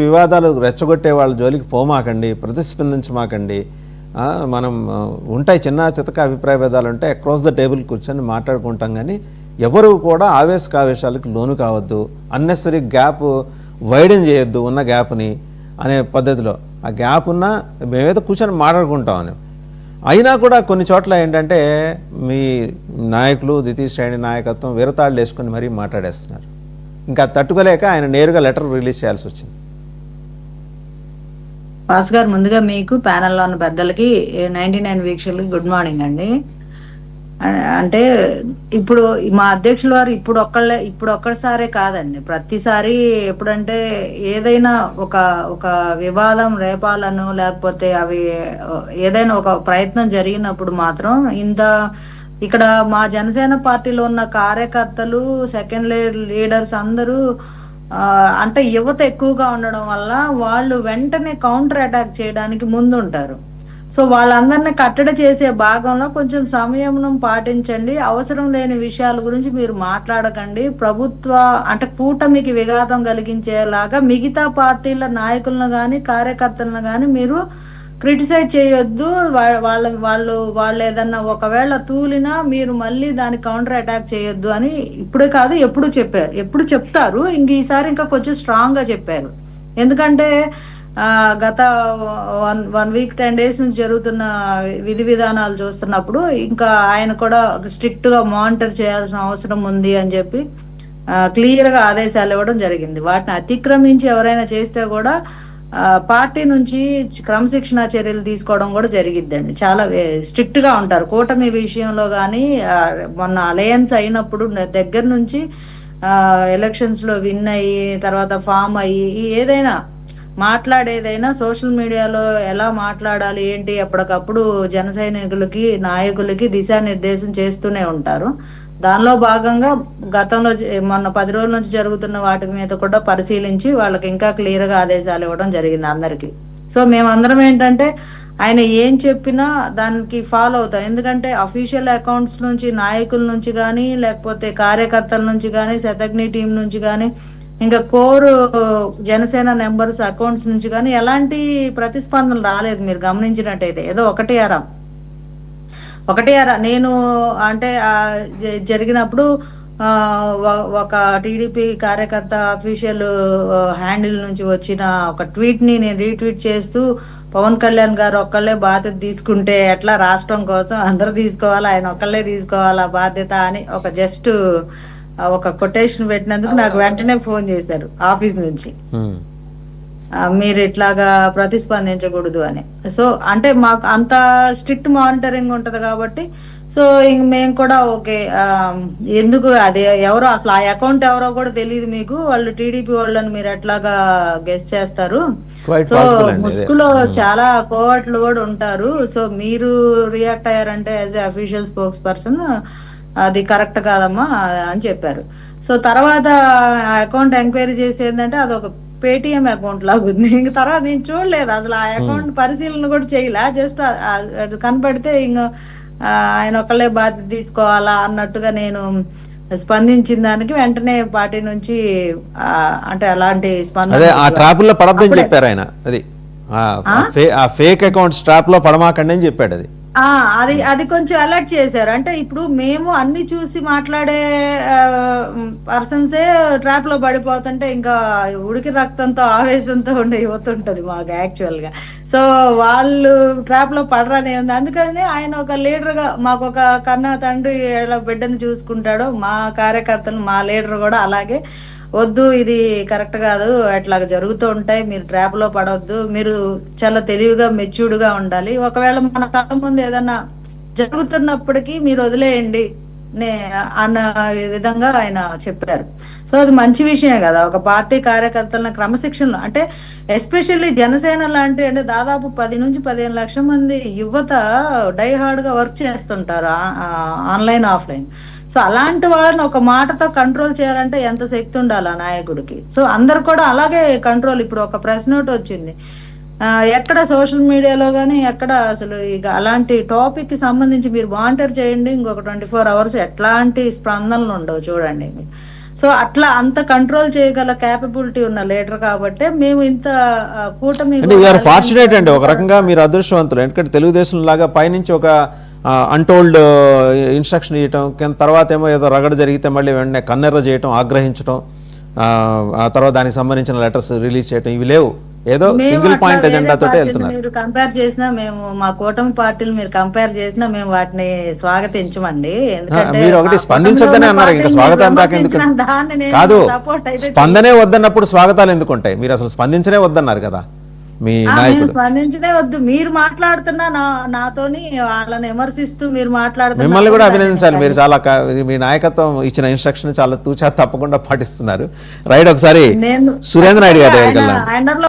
వివాదాలు రెచ్చగొట్టే వాళ్ళ జోలికి పోమాకండి, ప్రతిస్పందించమాకండి. మనం ఉంటాయి చిన్న చితక అభిప్రాయ భేదాలు ఉంటాయి, అక్రాస్ ద టేబుల్ కూర్చొని మాట్లాడుకుంటాం. కానీ ఎవరు కూడా ఆవేశకావేశాలకు లోను కావద్దు, అన్నెసరీ గ్యాప్ వైడెన్ చేయొద్దు ఉన్న గ్యాప్ని అనే పద్ధతిలో. ఆ గ్యాప్ ఉన్నా మేమేదో కూర్చొని మాట్లాడుకుంటామని. అయినా కూడా కొన్ని చోట్ల ఏంటంటే మీ నాయకులు ద్వితీయ శ్రేణి నాయకత్వం విరతాళ్ళు వేసుకొని మరీ మాట్లాడేస్తున్నారు. ఇంకా తట్టుకోలేక ఆయన నేరుగా లెటర్ రిలీజ్ చేయాల్సి వచ్చింది. వాసు గారు, ముందుగా మీకు ప్యానెల్లో ఉన్న పెద్దలకి 99 వీక్షకులకి గుడ్ మార్నింగ్ అండి. అంటే ఇప్పుడు మా అధ్యక్షుల వారు ఇప్పుడు ఒక్కసారే కాదండి, ప్రతిసారి ఎప్పుడంటే ఏదైనా ఒక వివాదం రేపాలను లేకపోతే అవి ఏదైనా ఒక ప్రయత్నం జరిగినప్పుడు మాత్రం ఇక్కడ మా జనసేన పార్టీలో ఉన్న కార్యకర్తలు, సెకండ్ లీడర్స్ అందరూ అంటే యువత ఎక్కువగా ఉండడం వల్ల వాళ్ళు వెంటనే కౌంటర్ అటాక్ చేయడానికి ముందుంటారు. సో వాళ్ళందరినీ కట్టడి చేసే భాగంలో కొంచెం సంయమనం పాటించండి, అవసరం లేని విషయాల గురించి మీరు మాట్లాడకండి, అంటే కూటమికి విఘాతం కలిగించేలాగా మిగతా పార్టీల నాయకులను కానీ కార్యకర్తలను కానీ మీరు క్రిటిసైజ్ చేయొద్దు. వాళ్ళు ఏదన్నా ఒకవేళ తూలినా మీరు మళ్ళీ దాన్ని కౌంటర్ అటాక్ చేయొద్దు అని ఇప్పుడే కాదు ఎప్పుడు చెప్తారు. ఈసారి ఇంకా కొంచెం స్ట్రాంగ్ గా చెప్పారు. ఎందుకంటే గత 1 వీక్ 10 డేస్ నుంచి జరుగుతున్న విధి విధానాలు చూస్తున్నప్పుడు ఇంకా ఆయన కూడా స్ట్రిక్ట్ గా మానిటర్ చేయాల్సిన అవసరం ఉంది అని చెప్పి క్లియర్ గా ఆదేశాలు ఇవ్వడం జరిగింది. వాటిని అతిక్రమించి ఎవరైనా చేస్తే కూడా పార్టీ నుంచి క్రమశిక్షణ చర్యలు తీసుకోవడం కూడా జరిగిద్దండి. చాలా స్ట్రిక్ట్ గా ఉంటారు. కూటమి విషయంలో కానీ మొన్న అలయన్స్ అయినప్పుడు దగ్గర నుంచి ఎలక్షన్స్ లో విన్ అయ్యి తర్వాత ఫామ్ అయ్యి ఏదైనా మాట్లాడేదైనా సోషల్ మీడియాలో ఎలా మాట్లాడాలి ఏంటి ఎప్పటికప్పుడు జన సైనికులకి నాయకులకి దిశానిర్దేశం చేస్తూనే ఉంటారు. దానిలో భాగంగా గతంలో మొన్న 10 రోజుల నుంచి జరుగుతున్న వాటి మీద కూడా పరిశీలించి వాళ్ళకి ఇంకా క్లియర్ గా ఆదేశాలు ఇవ్వడం జరిగింది అందరికి. సో మేమందరం ఏంటంటే ఆయన ఏం చెప్పినా దానికి ఫాలో అవుతాం. ఎందుకంటే అఫీషియల్ అకౌంట్స్ నుంచి నాయకుల నుంచి కానీ లేకపోతే కార్యకర్తల నుంచి కానీ శతగ్ని టీం నుంచి కానీ ఇంకా కోర్ జనసేన నెంబర్స్ అకౌంట్స్ నుంచి కానీ ఎలాంటి ప్రతిస్పందన రాలేదు. మీరు గమనించినట్టయితే ఏదో ఒకటి నేను అంటే జరిగినప్పుడు ఒక టీడీపీ కార్యకర్త అఫీషియల్ హ్యాండిల్ నుంచి వచ్చిన ఒక ట్వీట్ ని నేను రీట్వీట్ చేస్తూ పవన్ కళ్యాణ్ గారు ఒక్కళ్ళే బాధ్యత తీసుకుంటే ఎట్లా, రాష్ట్రం కోసం అందరూ తీసుకోవాలా, ఆయన ఒక్కళ్ళే తీసుకోవాలా బాధ్యత అని ఒక కొటేషన్ పెట్టినందుకు నాకు వెంటనే ఫోన్ చేశారు ఆఫీస్ నుంచి, మీరు ఇట్లాగా ప్రతిస్పందించకూడదు అని. సో అంటే మాకు అంత స్ట్రిక్ట్ మానిటరింగ్ ఉంటది కాబట్టి సో ఇంక మేము కూడా ఓకే, ఎందుకు అది ఎవరో అసలు ఆ అకౌంట్ ఎవరో కూడా తెలియదు మీకు, వాళ్ళు టీడీపీ వాళ్ళని మీరు ఎట్లాగా గెస్ చేస్తారు. సో ముసుగులో చాలా కోవట్లు కూడా ఉంటారు. సో మీరు రియాక్ట్ అయ్యారంటే as a official spokes person అది కరెక్ట్ కాదమ్మా అని చెప్పారు. సో తర్వాత ఆ అకౌంట్ ఎంక్వైరీ చేసి ఏంటంటే అది ఒక పేటిఎం అకౌంట్ లాగా ఉంది. ఇంక తర్వాత నేను చూడలేదు అసలు ఆ అకౌంట్ పరిశీలన కూడా చేయలే, జస్ట్ కనపడితే ఇంక ఆయన ఒకళ్ళే బాధ్యత తీసుకోవాలా అన్నట్టుగా నేను స్పందించిన దానికి వెంటనే పార్టీ నుంచి అంటే అలాంటి స్పందన చెప్పారు ఆయన. అది ఆ ఫేక్ అకౌంట్ ట్రాప్ లో పడమాకండి అని చెప్పాడు. అది కొంచెం అలర్ట్ చేశారు. అంటే ఇప్పుడు మేము అన్ని చూసి మాట్లాడే పర్సన్సే ట్రాప్ లో పడిపోతుంటే ఇంకా ఉడికి రక్తంతో ఆవేశంతో ఉండే యువత ఉంటుంది మాకు యాక్చువల్ గా. సో వాళ్ళు ట్రాప్ లో పడరనే ఉంది. అందుకని ఆయన ఒక లీడర్ గా మాకు ఒక కన్నా తండ్రి ఎలా బిడ్డను చూసుకుంటాడో మా కార్యకర్తలు మా లీడర్ కూడా అలాగే వద్దు, ఇది కరెక్ట్ కాదు, అట్లాగా జరుగుతూ ఉంటాయి, మీరు ట్రాప్ లో పడవద్దు, మీరు చాలా తెలివిగా మెచ్యూర్డ్ గా ఉండాలి, ఒకవేళ మన కళ్ళ ముందు ఏదన్నా జరుగుతున్నప్పటికీ మీరు వదిలేయండి అన్న విధంగా ఆయన చెప్పారు. సో అది మంచి విషయమే కదా, ఒక పార్టీ కార్యకర్తలను క్రమశిక్షణలో అంటే ఎస్పెషల్లీ జనసేన లాంటి అంటే దాదాపు 10 నుంచి 15 లక్షల మంది యువత డై హార్డ్ గా వర్క్ చేస్తుంటారు ఆన్లైన్ ఆఫ్లైన్. సో అలాంటి వాళ్ళని ఒక మాటతో కంట్రోల్ చేయాలంటే ఎంత శక్తి ఉండాలి ఆ నాయకుడికి. సో అందరు కూడా అలాగే కంట్రోల్. ఇప్పుడు ఒక ప్రెస్ నోట్ వచ్చింది, ఎక్కడ సోషల్ మీడియాలో కానీ ఎక్కడ అసలు ఇక అలాంటి టాపిక్ కి సంబంధించి మీరు మానిటర్ చేయండి, ఇంకొక 24 hours ఎట్లాంటి స్పందనలు ఉండవు చూడండి. సో అట్లా అంత కంట్రోల్ చేయగల క్యాపబిలిటీ ఉన్న లీడర్ కాబట్టి మేము ఇంత కూటమి అంటే యూఆర్ ఫార్చునేట్ అండి, ఒక రకంగా మీరు అదృష్టవంతులు. ఎందుకంటే తెలుగుదేశం లాగా పైనుంచి ఒక అన్టోల్డ్ ఇన్స్ట్రక్షన్ ఇవ్వటం, తర్వాత ఏమో ఏదో రగడ జరిగితే మళ్ళీ వెంటనే కన్నెర్ర చేయటం, ఆగ్రహించడం, ఆ తర్వాత దానికి సంబంధించిన లెటర్స్ రిలీజ్ చేయటం, ఇవి లేవు. ఏదో సింగిల్ పాయింట్ ఎజెండాతోటే వెళ్తున్నారు. మీరు కంపేర్ చేసినా మేము మా కూటమి పార్టీలు మీరు కంపేర్ చేసినా మేము వాటిని స్వాగతించమండి. ఎందుకంటే మీరు ఒకటి స్పందించొద్దనే అన్నారు, ఇంకా స్వాగతం దాకా ఎందుకు కాదు, స్పందనే వద్దన్నప్పుడు స్వాగతాలు ఎందుకు ఉంటాయి? మీరు అసలు స్పందించనే వద్దన్నారు కదా మీ నాయకుడు. స్పందించనే వద్దు, మీరు మాట్లాడుతున్నా నాతోని వాళ్ళని విమర్శిస్తూ మీరు మాట్లాడుతున్నారు. మిమ్మల్ని కూడా అభినందించాలి, మీరు చాలా మీ నాయకత్వం ఇచ్చిన ఇన్స్ట్రక్షన్ చాలా తూచా తప్పకుండా పాటిస్తున్నారు. రైట్, ఒకసారి సురేంద్ర నాయుడు గారి దగ్గరికి వెళ్ళాను.